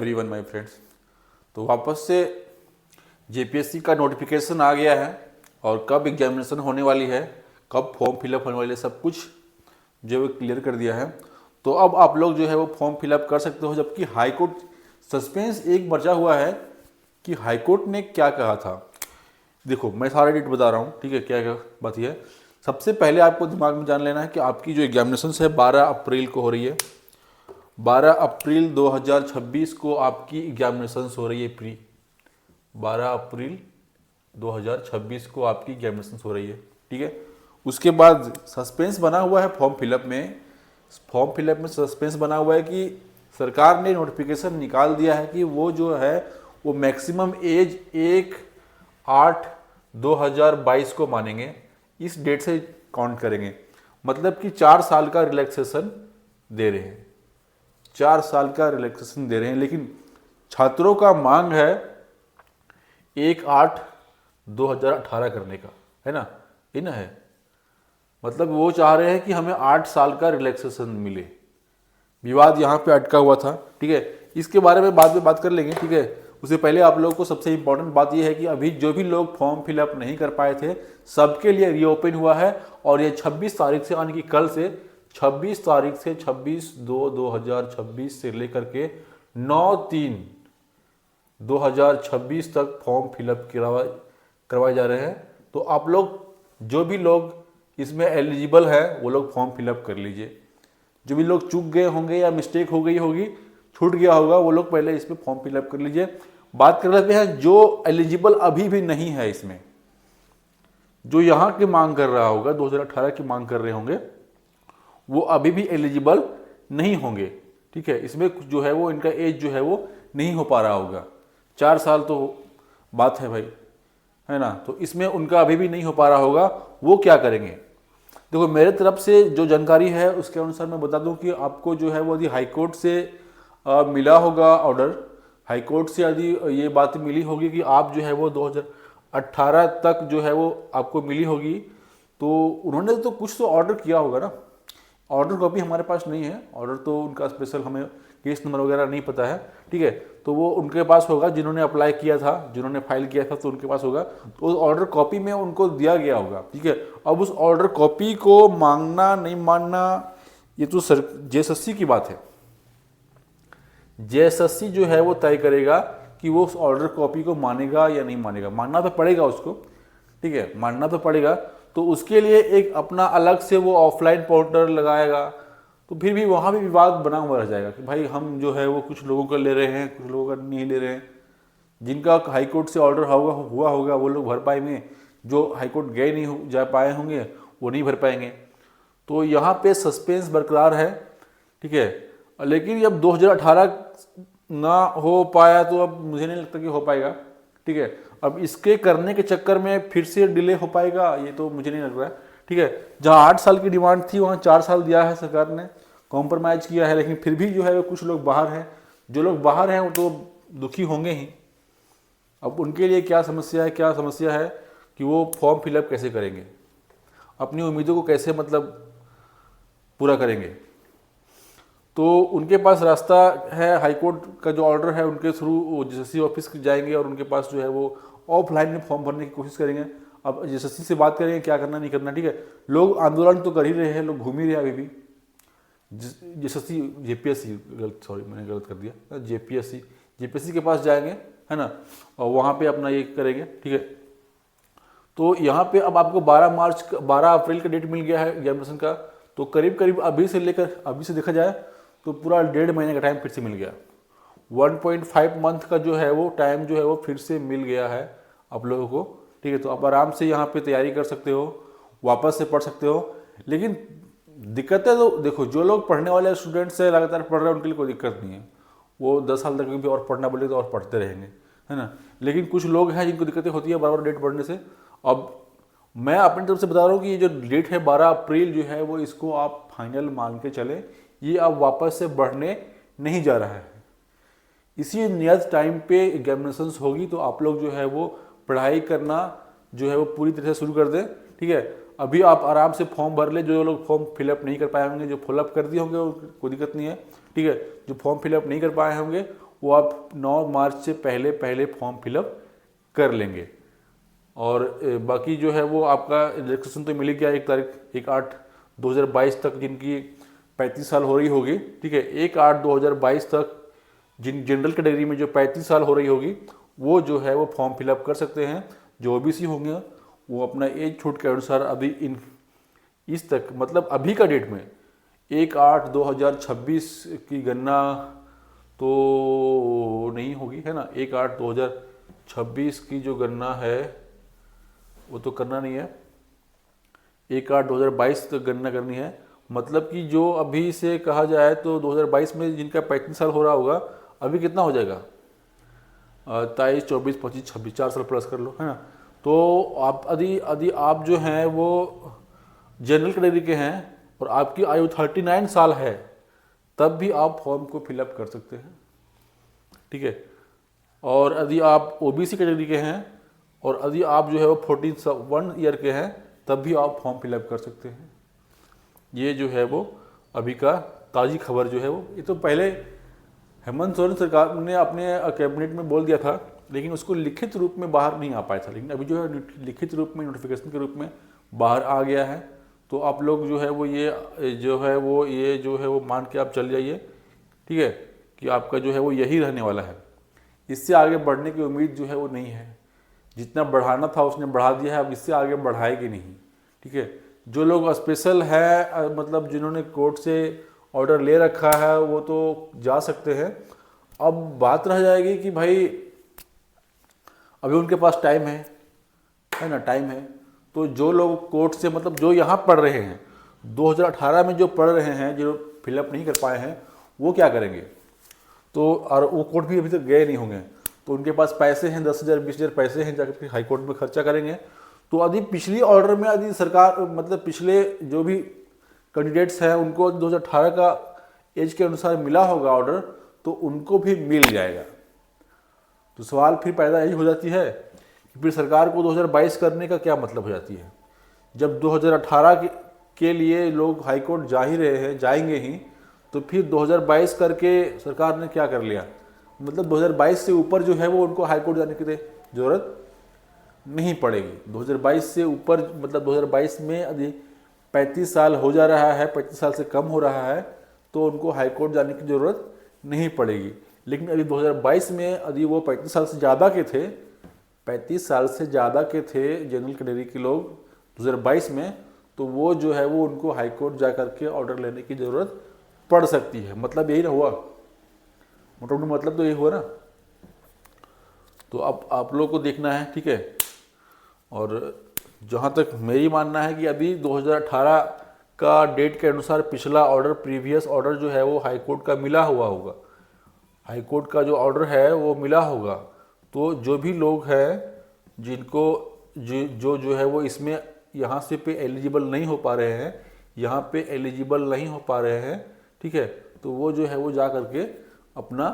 Everyone my friends. तो वापस से जेपीएससी का नोटिफिकेशन आ गया है और कब एग्जामिनेशन होने वाली है, कब फॉर्म फिलअप होने वाली है, सब कुछ जो है क्लियर कर दिया है। तो अब आप लोग जो है वो फॉर्म फिलअप कर सकते हो। जबकि हाईकोर्ट सस्पेंस एक बचा हुआ है कि हाईकोर्ट ने क्या कहा था। देखो मैं सारा डेट बता रहा हूँ, ठीक है, क्या क्या बात ये है। सबसे पहले आपको दिमाग में जान लेना है कि आपकी जो एग्जामिनेशन है 12 अप्रैल को हो रही है। 12 अप्रैल 2026 को आपकी एग्जामिनेशन हो रही है प्री। 12 अप्रैल 2026 को आपकी एग्जामिनेशन हो रही है, ठीक है। उसके बाद सस्पेंस बना हुआ है फॉर्म फिलअप में। फॉर्म फिलअप में सस्पेंस बना हुआ है कि सरकार ने नोटिफिकेशन निकाल दिया है कि वो जो है वो मैक्सिमम एज 1/8/2022 को मानेंगे, इस डेट से काउंट करेंगे। मतलब कि 4 साल का रिलैक्सेशन दे रहे हैं, 4 साल का रिलैक्सेशन दे रहे हैं। लेकिन छात्रों का मांग है 1/8/2018 करने का, है ना, ये ना है। मतलब वो चाह रहे हैं कि हमें 8 साल का रिलैक्सेशन मिले। विवाद यहाँ पे अटका हुआ था, ठीक है। इसके बारे में बाद में बात कर लेंगे, ठीक है। उससे पहले आप लोगों को सबसे इंपॉर्टेंट बात यह है कि अभी जो भी लोग फॉर्म फिलअप नहीं कर पाए थे सबके लिए रीओपन हुआ है। और ये 26 तारीख से, यानी कि कल से 26 तारीख से 26/2/2026 से लेकर के 9/3/2026 तक फॉर्म फिलअप करवाए जा रहे हैं। तो आप लोग, जो भी लोग इसमें एलिजिबल है, वो लोग फॉर्म फिलअप कर लीजिए। जो भी लोग चूक गए होंगे या मिस्टेक हो गई होगी, छूट गया होगा, वो लोग पहले इसमें फॉर्म फिलअप कर लीजिए। बात कर लेते हैं जो एलिजिबल अभी भी नहीं है इसमें, जो यहाँ की मांग कर रहा होगा, 2018 की मांग कर रहे होंगे, वो अभी भी एलिजिबल नहीं होंगे, ठीक है। इसमें जो है वो इनका एज जो है वो नहीं हो पा रहा होगा। 4 साल तो बात है भाई, है ना। तो इसमें उनका अभी भी नहीं हो पा रहा होगा, वो क्या करेंगे। देखो मेरे तरफ से जो जानकारी है उसके अनुसार मैं बता दूं कि आपको जो है वो यदि हाईकोर्ट से मिला होगा ऑर्डर, हाईकोर्ट से यदि ये बात मिली होगी कि आप जो है वो 2018 तक जो है वो आपको मिली होगी, तो उन्होंने तो कुछ तो ऑर्डर किया होगा ना। ऑर्डर कॉपी हमारे पास नहीं है, ऑर्डर तो उनका स्पेशल हमें केस नंबर वगैरह नहीं पता है, ठीक है। तो वो उनके पास होगा, जिन्होंने अप्लाई किया था, जिन्होंने फाइल किया था, तो उनके पास होगा। तो उस ऑर्डर कॉपी में उनको दिया गया होगा, ठीक है। अब उस ऑर्डर कॉपी को मांगना नहीं मानना ये तो सर जेएसएससी की बात है। जेएसएससी जो है वो तय करेगा कि वो उस ऑर्डर कॉपी को मानेगा या नहीं मानेगा। मानना तो पड़ेगा उसको, ठीक है, मानना तो पड़ेगा। तो उसके लिए एक अपना अलग से वो ऑफलाइन पोर्टल लगाएगा। तो फिर भी वहाँ भी विवाद बना हुआ रह जाएगा कि भाई हम जो है वो कुछ लोगों का ले रहे हैं, कुछ लोगों का नहीं ले रहे हैं। जिनका हाईकोर्ट से ऑर्डर हुआ होगा वो लोग भर पाएंगे, जो हाईकोर्ट गए नहीं जा पाए होंगे वो नहीं भर पाएंगे। तो यहाँ पे सस्पेंस बरकरार है, ठीक है। लेकिन जब 2018 ना हो पाया तो अब मुझे नहीं लगता कि हो पाएगा, ठीक है। अब इसके करने के चक्कर में फिर से डिले हो पाएगा, ये तो मुझे नहीं लग रहा है, ठीक है। जहाँ 8 साल की डिमांड थी वहाँ 4 साल दिया है सरकार ने, कॉम्प्रोमाइज़ किया है। लेकिन फिर भी जो है कुछ लोग बाहर हैं, जो लोग बाहर हैं वो तो दुखी होंगे ही। अब उनके लिए क्या समस्या है, क्या समस्या है कि वो फॉर्म फिलअप कैसे करेंगे, अपनी उम्मीदों को कैसे मतलब पूरा करेंगे। तो उनके पास रास्ता है, हाईकोर्ट का जो ऑर्डर है उनके थ्रू वो जेएसएससी ऑफिस जाएंगे और उनके पास जो है वो ऑफलाइन में फॉर्म भरने की कोशिश करेंगे। अब जेएसएससी से बात करेंगे क्या करना नहीं करना, ठीक है। लोग आंदोलन तो कर ही रहे हैं, लोग घूम ही रहे हैं अभी भी। जेएसएससी जेपीएससी सॉरी मैंने गलत कर दिया, जेपीएससी के पास जाएंगे, है ना, और वहाँ पे अपना ये करेंगे, ठीक है। तो यहाँ पे अब आपको 12 अप्रैल का डेट मिल गया है एग्जामिनेशन का। तो करीब करीब अभी से देखा जाए तो पूरा 1.5 महीने का टाइम फिर से मिल गया। 1.5 मंथ का जो है वो टाइम जो है वो फिर से मिल गया है आप लोगों को, ठीक है। तो आप आराम से यहाँ पे तैयारी कर सकते हो, वापस से पढ़ सकते हो। लेकिन दिक्कतें तो देखो, जो लोग पढ़ने वाले स्टूडेंट्स है, लगातार पढ़ रहे हैं, उनके लिए कोई दिक्कत नहीं है। वो 10 साल तक भी और पढ़ना बोले तो और पढ़ते रहेंगे, है ना। लेकिन कुछ लोग हैं जिनको दिक्कतें होती है बार बार डेट बढ़ने से। अब मैं अपनी तरफ से बता रहा हूँ कि ये जो डेट है 12 अप्रैल जो है वो, इसको आप फाइनल मान के चले, ये अब वापस से बढ़ने नहीं जा रहा है। इसी नियत टाइम पे एग्जामिनेशंस होगी। तो आप लोग जो है वो पढ़ाई करना जो है वो पूरी तरह से शुरू कर दें, ठीक है। अभी आप आराम से फॉर्म भर ले, जो लोग फॉर्म फिलअप नहीं कर पाए होंगे, जो फिलअप कर दिए होंगे कोई दिक्कत नहीं है, ठीक है। जो फॉर्म फिलअप नहीं कर पाए होंगे वो आप 9 मार्च से पहले पहले फॉर्म फिलअप कर लेंगे। और बाकी जो है वो आपका रिलैक्सेशन तो मिल गया 1/8/2022 तक, जिनकी 35 साल हो रही होगी, ठीक है। 1/8/2022 तक जिन जनरल कैटेगरी में जो 35 साल हो रही होगी वो जो है वो फॉर्म फिलअप कर सकते हैं। जो ओबीसी होंगे वो अपना एज छूट के अनुसार अभी इस तक, मतलब अभी का डेट में 1/8/2026 की गणना तो नहीं होगी, है ना। 1/8/2026 की जो गणना है वो तो करना नहीं है, 1/8/2022 तक गणना करनी है। मतलब कि जो अभी से कहा जाए तो 2022 में जिनका 35 साल हो रहा होगा, अभी कितना हो जाएगा, 23, 24, 25, 26, 4 साल प्लस कर लो, है ना। तो आप यदि आप जो हैं वो जनरल कैटेगरी के हैं और आपकी आयु 39 साल है, तब भी आप फॉर्म को फिलअप कर सकते हैं, ठीक है। और यदि आप ओबीसी कैटेगरी के हैं और यदि आप जो है वो 41 ईयर के हैं, तब भी आप फॉर्म फिलअप कर सकते हैं। ये जो है वो अभी का ताज़ी खबर जो है वो, ये तो पहले हेमंत सोरेन सरकार ने अपने कैबिनेट में बोल दिया था, लेकिन उसको लिखित रूप में बाहर नहीं आ पाया था। लेकिन अभी जो है लिखित रूप में, नोटिफिकेशन के रूप में बाहर आ गया है। तो आप लोग जो है वो ये जो है वो मान के आप चल जाइए, ठीक है, कि आपका जो है वो यही रहने वाला है। इससे आगे बढ़ने की उम्मीद जो है वो नहीं है। जितना बढ़ाना था उसने बढ़ा दिया है, अब इससे आगे बढ़ाएगी नहीं, ठीक है। जो लोग स्पेशल है, मतलब जिन्होंने कोर्ट से ऑर्डर ले रखा है, वो तो जा सकते हैं। अब बात रह जाएगी कि भाई अभी उनके पास टाइम है ना, टाइम है। तो जो लोग कोर्ट से, मतलब जो यहाँ पढ़ रहे हैं 2018 में जो पढ़ रहे हैं, जो फिलअप नहीं कर पाए हैं, वो क्या करेंगे। तो और वो कोर्ट भी अभी तक गए नहीं होंगे, तो उनके पास पैसे हैं, 10,000 20,000 पैसे हैं, जाकर हाई कोर्ट में खर्चा करेंगे। तो यदि पिछली ऑर्डर में यदि सरकार, मतलब पिछले जो भी कैंडिडेट्स हैं उनको 2018 का एज के अनुसार मिला होगा ऑर्डर, तो उनको भी मिल जाएगा। तो सवाल फिर पैदा यही हो जाती है कि फिर सरकार को 2022 करने का क्या मतलब हो जाती है, जब 2018 के लिए लोग हाई कोर्ट जा ही रहे हैं, जाएंगे ही, तो फिर 2022 करके सरकार ने क्या कर लिया। मतलब 2022 से ऊपर जो है वो उनको हाई कोर्ट जाने की जरूरत नहीं पड़ेगी। 2022 से ऊपर, मतलब 2022 में यदि 35 साल हो जा रहा है, 35 साल से कम हो रहा है, तो उनको हाई कोर्ट जाने की ज़रूरत नहीं पड़ेगी। लेकिन अभी 2022 में यदि वो 35 साल से ज़्यादा के थे, 35 साल से ज़्यादा के थे जनरल कैटेगरी के लोग 2022 में, तो वो जो है वो उनको हाई कोर्ट जा करके ऑर्डर लेने की ज़रूरत पड़ सकती है। मतलब यही ना हुआ, मोटा-मोटा मतलब तो यही हुआ ना। तो अब आप लोग को देखना है, ठीक है। और जहाँ तक मेरी मानना है कि अभी 2018 का डेट के अनुसार पिछला ऑर्डर, प्रीवियस ऑर्डर जो है वो हाई कोर्ट का मिला हुआ होगा, हाई कोर्ट का जो ऑर्डर है वो मिला होगा। तो जो भी लोग हैं जिनको जो है वो इसमें यहाँ से पे एलिजिबल नहीं हो पा रहे हैं, यहाँ पे एलिजिबल नहीं हो पा रहे हैं, ठीक है, तो वो जो है वो जा करके अपना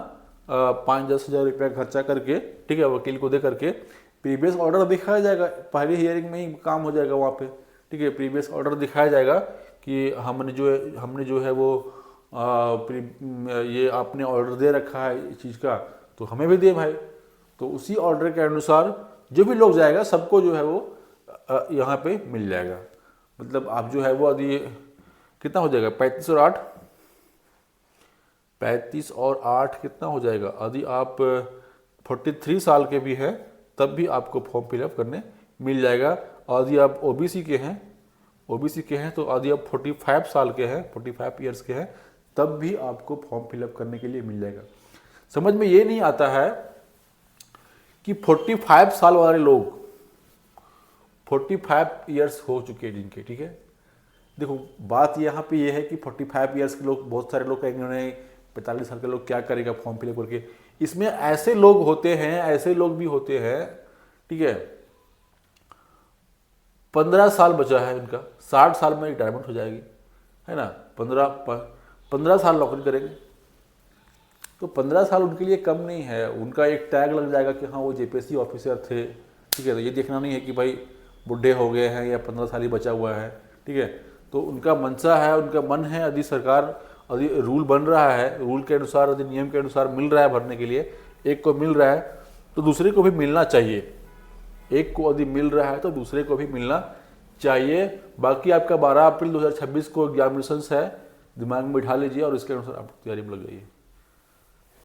5-10 हज़ार रुपया खर्चा करके, ठीक है, वकील को दे करके प्रीवियस ऑर्डर दिखाया जाएगा। पहली हियरिंग में ही काम हो जाएगा वहाँ पे, ठीक है। प्रीवियस ऑर्डर दिखाया जाएगा कि हमने जो है वो ये आपने ऑर्डर दे रखा है इस चीज़ का, तो हमें भी दे भाई। तो उसी ऑर्डर के अनुसार जो भी लोग जाएगा, सबको जो है वो यहाँ पे मिल जाएगा। मतलब आप जो है वो यदि कितना हो जाएगा, 35 और 8 कितना हो जाएगा। यदि आप 43 साल के भी हैं तब भी आपको फॉर्म फिलअप करने मिल जाएगा। और यदि आप ओबीसी के हैं तो यदि आप 45 साल के हैं, 45 ईयर्स के हैं, तब भी आपको फॉर्म फिलअप करने के लिए मिल जाएगा। समझ में ये नहीं आता है कि 45 साल वाले लोग, 45 ईयर्स हो चुके हैं जिनके, ठीक है। देखो बात यहाँ पे ये है कि 45 ईयर्स के लोग, बहुत सारे लोग कहेंगे उन्हें 45 साल के लोग क्या करेगा फॉर्म फिलअप करके। इसमें ऐसे लोग होते हैं, ऐसे लोग भी होते हैं, ठीक है, 15 साल बचा है उनका, 60 साल में रिटायरमेंट हो जाएगी, है ना। 15 साल नौकरी करेंगे, तो 15 साल उनके लिए कम नहीं है। उनका एक टैग लग जाएगा कि हाँ वो जेपीएससी ऑफिसर थे, ठीक है। तो ये देखना नहीं है कि भाई बुढ़े हो गए हैं या 15 साल ही बचा हुआ है, ठीक है। तो उनका मनसा है, उनका मन है, यदि सरकार और ये रूल बन रहा है, रूल के अनुसार, अधिनियम के अनुसार मिल रहा है भरने के लिए, एक को मिल रहा है तो दूसरे को भी मिलना चाहिए। एक को यदि मिल रहा है तो दूसरे को भी मिलना चाहिए। बाकी आपका 12 अप्रैल 2026 को एग्जामिनेशंस है, दिमाग में बिठा लीजिए और इसके अनुसार आप तैयारी में लग जाइए।